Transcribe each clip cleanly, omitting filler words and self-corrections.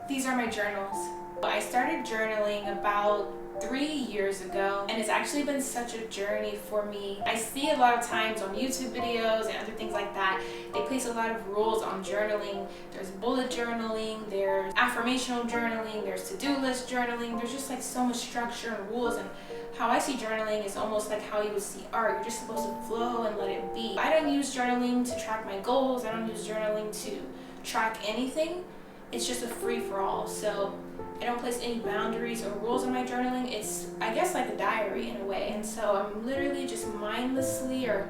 These are my journals. I started journaling about 3 years ago, and it's actually been such a journey for me. I see a lot of times on YouTube videos and other things like that, they place a lot of rules on journaling. There's bullet journaling, there's affirmational journaling, there's to-do list journaling. There's just like so much structure and rules, and how I see journaling is almost like how you would see art. You're just supposed to flow and let it be. I don't use journaling to track my goals. I don't use journaling to track anything. It's just a free-for-all. So I don't place any boundaries or rules in my journaling. It's, I guess, like a diary in a way. And so I'm literally just mindlessly or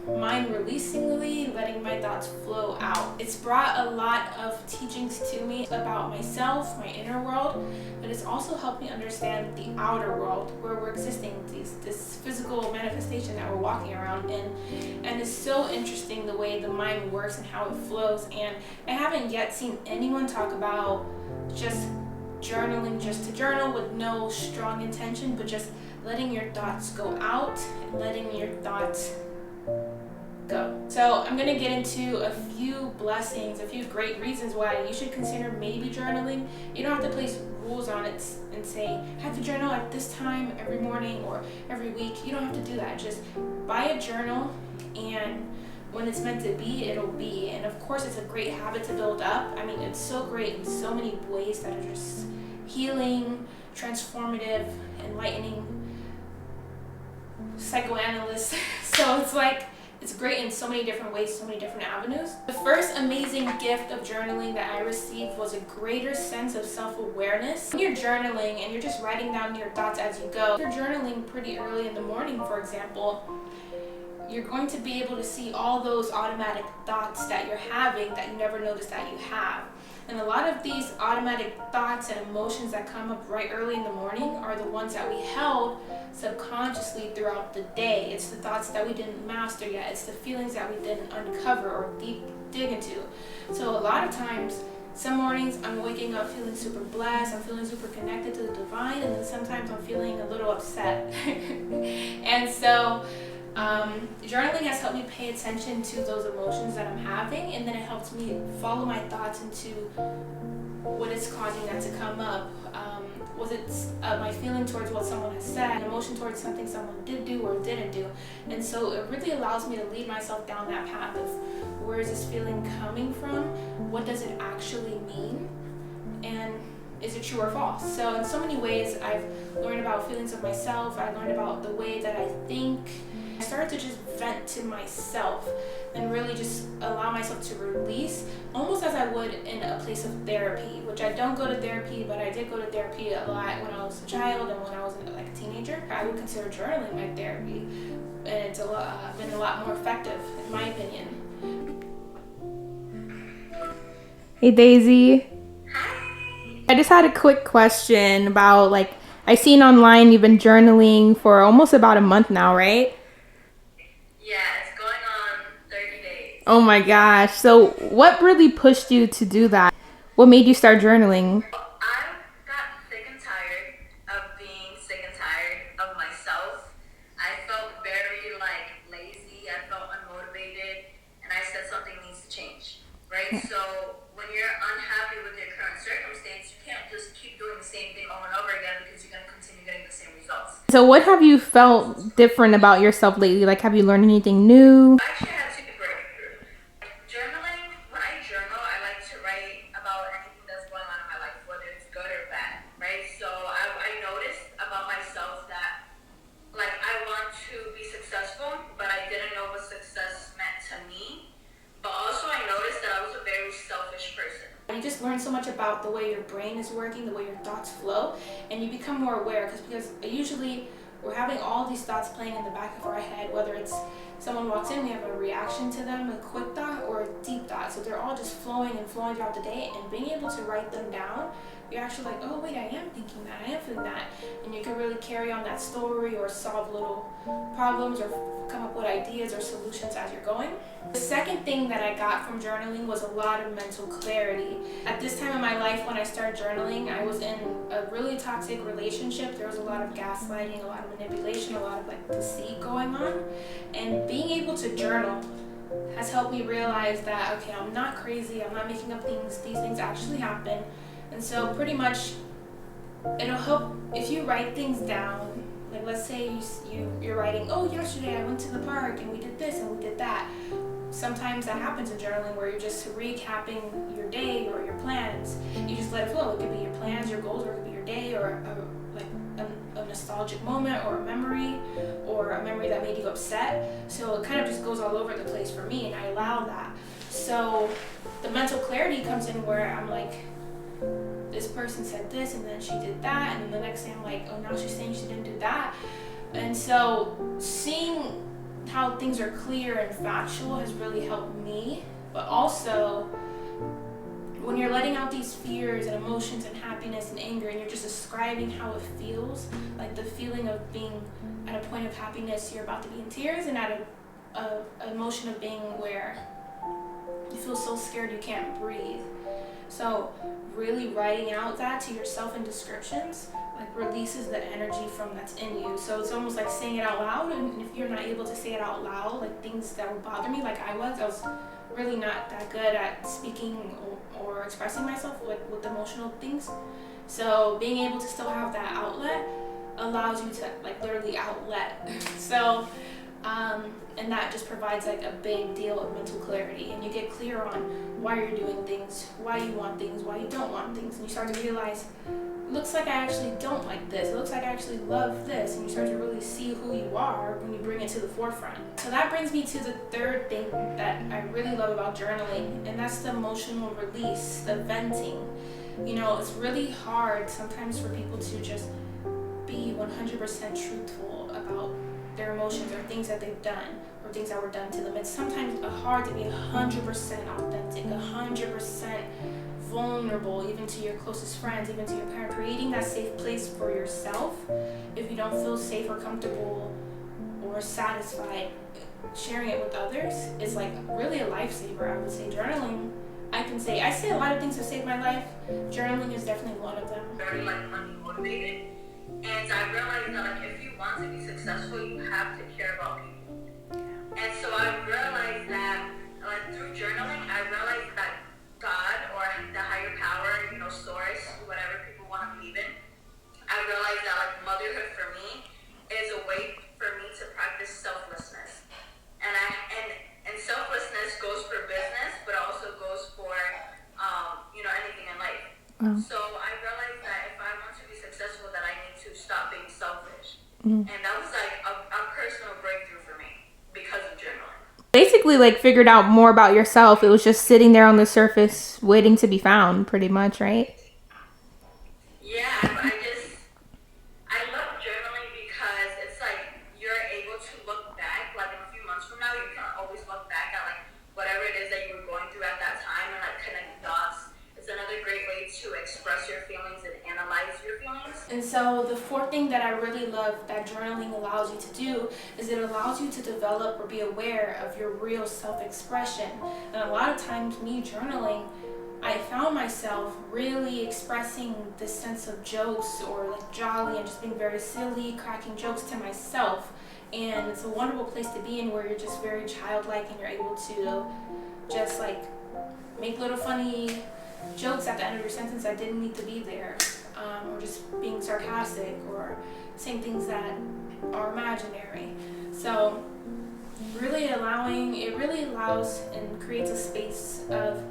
mind-releasingly letting my thoughts flow out. It's brought a lot of teachings to me about myself, my inner world, but it's also helped me understand the outer world where we're existing, this physical manifestation that we're walking around in. And it's so interesting the way the mind works and how it flows. And I haven't yet seen anyone talk about just journaling just to journal with no strong intention, but just letting your thoughts go out and letting your thoughts go. So I'm going to get into a few blessings, a few great reasons why you should consider maybe journaling. You don't have to place rules on it and say, have to journal at this time every morning or every week. You don't have to do that. Just buy a journal, and when it's meant to be, it'll be. And of course, it's a great habit to build up. I mean, it's so great in so many ways that are just healing, transformative, enlightening, psychoanalyst. So it's like, it's great in so many different ways, so many different avenues. The first amazing gift of journaling that I received was a greater sense of self-awareness. When you're journaling and you're just writing down your thoughts as you go, if you're journaling pretty early in the morning, for example, you're going to be able to see all those automatic thoughts that you're having that you never noticed that you have. And a lot of these automatic thoughts and emotions that come up right early in the morning are the ones that we held subconsciously throughout the day. It's the thoughts that we didn't master yet. It's the feelings that we didn't uncover or deep dig into. So a lot of times, some mornings I'm waking up feeling super blessed, I'm feeling super connected to the divine, and then sometimes I'm feeling a little upset. And so journaling has helped me pay attention to those emotions that I'm having, and then it helps me follow my thoughts into what is causing that to come up. Was it my feeling towards what someone has said, an emotion towards something someone did do or didn't do? And so it really allows me to lead myself down that path of where is this feeling coming from? What does it actually mean? And is it true or false? So in so many ways, I've learned about feelings of myself. I learned about the way that I think. I started to just vent to myself and really just allow myself to release, almost as I would in a place of therapy, which I don't go to therapy, but I did go to therapy a lot when I was a child and when I was like a teenager. I would consider journaling my therapy, and it's been a lot more effective, in my opinion. Hey Daisy. Hi. I just had a quick question about, like, I seen online you've been journaling for almost about a month now, right? Yeah, it's going on 30 days. Oh my gosh. So what really pushed you to do that? What made you start journaling? I got sick and tired of being sick and tired of myself. I felt very lazy, I felt unmotivated, and I said something needs to change, right? So when you're unhappy with your current circumstance, you can't just keep doing the same thing over and over again because you're going to continue getting the same results. So what have you felt different about yourself lately? Like, have you learned anything new? I actually had to breakthrough. Journaling, when I journal, I like to write about anything that's going on in my life, whether it's good or bad, right? So I noticed about myself that, I want to be successful, but I didn't know what success meant to me. But also I noticed that I was a very selfish person. You just learn so much about the way your brain is working, the way your thoughts flow, and you become more aware because usually we're having all these thoughts playing in the back of our head, whether it's someone walks in, we have a reaction to them, a quick thought or a deep thought. So they're all just flowing and flowing throughout the day, and being able to write them down, you're actually like, oh wait, I am thinking that, I am feeling that. And you can really carry on that story or solve little problems or come up with ideas or solutions as you're going. The second thing that I got from journaling was a lot of mental clarity. At this time in my life when I started journaling, I was in a really toxic relationship. There was a lot of gaslighting, a lot of manipulation, a lot of deceit going on. And being able to journal has helped me realize that, okay, I'm not crazy, I'm not making up things, these things actually happen. And so pretty much it'll help if you write things down. Like let's say you're writing, oh, yesterday I went to the park and we did this and we did that. Sometimes that happens in journaling where you're just recapping your day or your plans. You just let it flow. It could be your plans, your goals, or it could be your day, or a nostalgic moment, or a memory that made you upset. So it kind of just goes all over the place for me, and I allow that. So the mental clarity comes in where I'm like, this person said this and then she did that, and then the next day I'm like, oh, now she's saying she didn't do that. And so seeing how things are clear and factual has really helped me. But also when you're letting out these fears and emotions and happiness and anger, and you're just describing how it feels, like the feeling of being at a point of happiness, you're about to be in tears, and at a emotion of being where you feel so scared you can't breathe. So really writing out that to yourself in descriptions like releases the energy from that's in you. So it's almost like saying it out loud, and if you're not able to say it out loud, like things that would bother me, like I was really not that good at speaking or expressing myself with emotional things. So being able to still have that outlet allows you to like literally outlet. So and that just provides like a big deal of mental clarity, and you get clear on why you're doing things, why you want things, why you don't want things, and you start to realize, it looks like I actually don't like this, it looks like I actually love this, and you start to really see who you are when you bring it to the forefront. So that brings me to the third thing that I really love about journaling, and that's the emotional release, the venting. You know, it's really hard sometimes for people to just be 100% truthful about their emotions or things that they've done or things that were done to them. It's sometimes hard to be 100% authentic, 100% vulnerable, even to your closest friends, even to your parent. Creating that safe place for yourself, if you don't feel safe or comfortable or satisfied sharing it with others, is like really a lifesaver. I would say journaling, I say a lot of things have saved my life. Journaling is definitely one of them. Very like money motivated. And I realized that like if you want to be successful, you have to care about people. And so I realized that like through journaling, I realized that God or the higher power, you know, source, whatever people want to believe in, I realized that like motherhood for me is a way for me to practice selflessness. And selflessness goes for business, but also goes for you know, anything in life. So I realized that if I want to be successful, that I need to stop being selfish. And that was like a personal breakthrough for me because of journaling. Basically, like, figured out more about yourself. It was just sitting there on the surface waiting to be found, pretty much, right? Yeah, I love journaling because it's like you're able to look back, like in a few months from now, you can always look back at like whatever it is that you were going through at that time and like connect dots. It's another great way to express your feelings and analyze your feelings. And so the fourth thing that I really love that journaling allows you to do is it allows you to develop or be aware of your real self-expression. And a lot of times me journaling, I found myself really expressing this sense of jokes or like jolly and just being very silly, cracking jokes to myself. And it's a wonderful place to be in where you're just very childlike and you're able to just like make little funny jokes at the end of your sentence that didn't need to be there, or just being sarcastic or saying things that are imaginary. So it really allows and creates a space of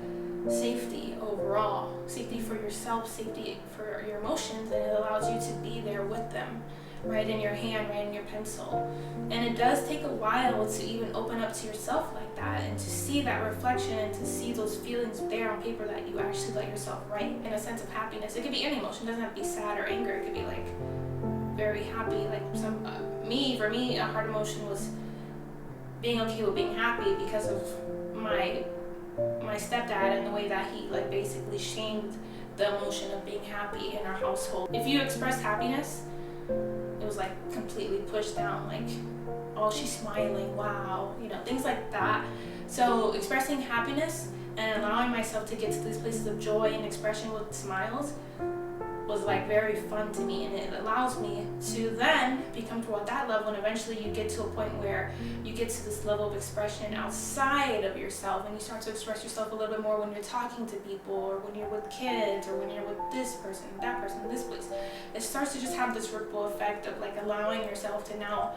safety overall, safety for yourself, safety for your emotions, and it allows you to be there with them, right in your hand, right in your pencil. And it does take a while to even open up to yourself like that and to see that reflection and to see those feelings there on paper that you actually let yourself write in a sense of happiness. It could be any emotion, it doesn't have to be sad or anger, it could be like very happy, like for me, a hard emotion was being okay with being happy because of my stepdad and the way that he like basically shamed the emotion of being happy in our household. If you expressed happiness, it was like completely pushed down, like, oh, she's smiling, wow, you know, things like that. So expressing happiness and allowing myself to get to these places of joy and expression with smiles was like very fun to me, and it allows me to then become toward that level, and eventually you get to a point where you get to this level of expression outside of yourself, and you start to express yourself a little bit more when you're talking to people, or when you're with kids, or when you're with this person, that person, this place. It starts to just have this ripple effect of like allowing yourself to now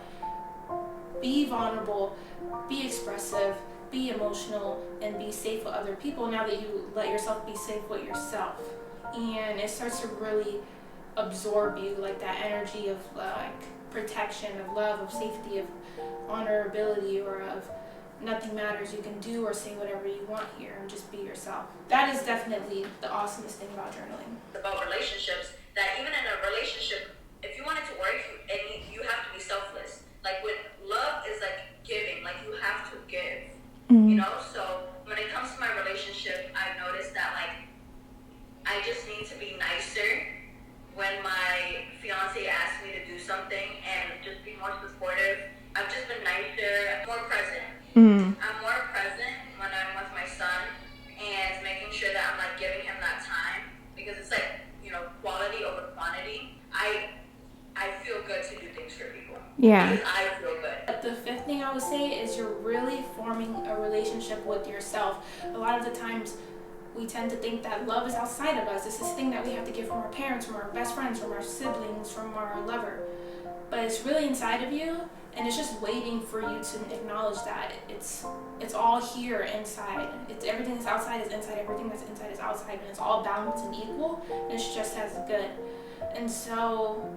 be vulnerable, be expressive, be emotional, and be safe with other people now that you let yourself be safe with yourself. And it starts to really absorb you, like that energy of like protection, of love, of safety, of honorability, or of nothing matters, you can do or say whatever you want here and just be yourself. That is definitely the awesomest thing about journaling. About relationships, that even in a relationship, if you want it to work, you have to be selfless. Like with love is like giving, like you have to give, you know? So when it comes to my relationship, I've noticed that like I just need to be nicer when my fiance asks me to do something, and just be more supportive. I've just been nicer, more present. I'm more present when I'm with my son, and making sure that I'm like giving him that time, because it's like, you know, quality over quantity. I feel good to do things for people. Yeah. Because I feel good. The fifth thing I would say is you're really forming a relationship with yourself. A lot of the times we tend to think that love is outside of us. It's this thing that we have to get from our parents, from our best friends, from our siblings, from our lover. But it's really inside of you, and it's just waiting for you to acknowledge that it's all here inside. It's everything that's outside is inside, everything that's inside is outside, and it's all balanced and equal, and it's just as good. And so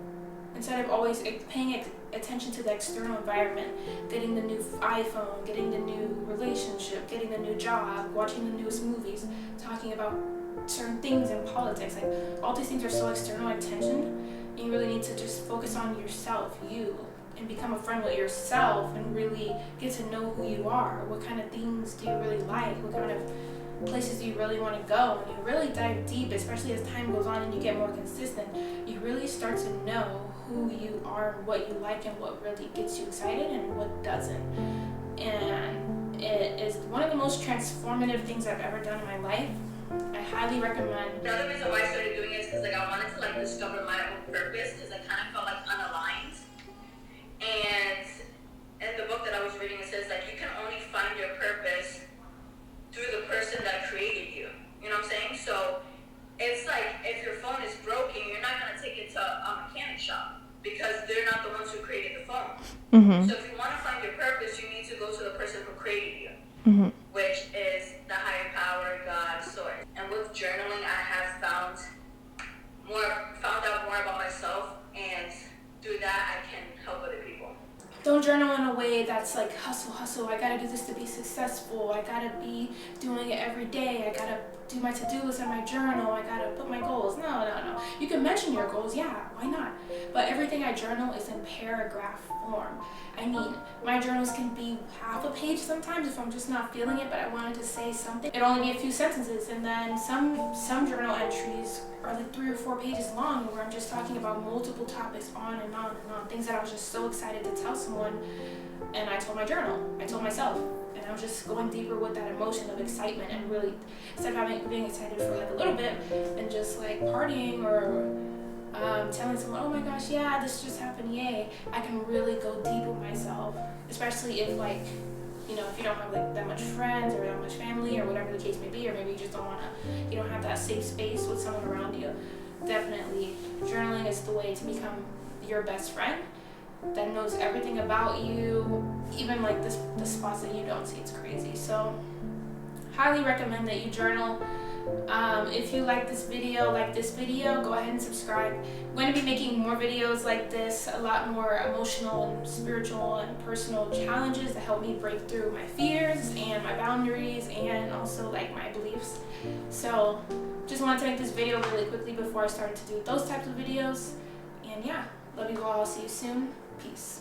instead of always paying attention to the external environment, getting the new iPhone, getting the new relationship, getting the new job, watching the newest movies, talking about certain things in politics, like all these things are so external attention, and you really need to just focus on yourself, you, and become a friend with yourself, and really get to know who you are. What kind of things do you really like? What kind of places do you really want to go? And you really dive deep, especially as time goes on and you get more consistent, you really start to know who you are, what you like, and what really gets you excited and what doesn't. And it is one of the most transformative things I've ever done in my life. I highly recommend. The other reason why I started doing it is because like I wanted to like discover my own purpose, because I kind of felt like unaligned. And in the book that I was reading, it says like you can only find your purpose through the person that created you. You know what I'm saying? So it's like if your phone is broken, you're not gonna take it to a mechanic shop, because they're not the ones who created the phone. So if you want to find your purpose, you need to go to the person who created you, which is the higher power, God, source. And with journaling, I have found out more about myself, and through that, I can help other people. Don't journal in a way that's like hustle, I gotta do this to be successful, I gotta be doing it every day, I gotta do my to-do list in my journal, I gotta put my goals. No. You can mention your goals, yeah, why not? But everything I journal is in paragraph form. I mean, my journals can be half a page sometimes if I'm just not feeling it, but I wanted to say something. It'll only be a few sentences, and then some journal entries are like 3 or 4 pages long, where I'm just talking about multiple topics on and on and on, things that I was just so excited to tell someone, and I told my journal, I told myself, and I was just going deeper with that emotion of excitement, and really, instead of being excited for like a little bit, and just like partying or telling someone, oh my gosh, yeah, this just happened, yay, I can really go deep with myself, especially if like, you know, if you don't have like that much friends or that much family or whatever the case may be, or maybe you just you don't have that safe space with someone around you. Definitely, journaling is the way to become your best friend that knows everything about you, even like the spots that you don't see. It's crazy. So, highly recommend that you journal. If you like this video, go ahead and subscribe. I'm going to be making more videos like this, a lot more emotional and spiritual and personal challenges to help me break through my fears and my boundaries, and also like my beliefs. So just wanted to make this video really quickly before I started to do those types of videos. And yeah, love you all. I'll see you soon. Peace.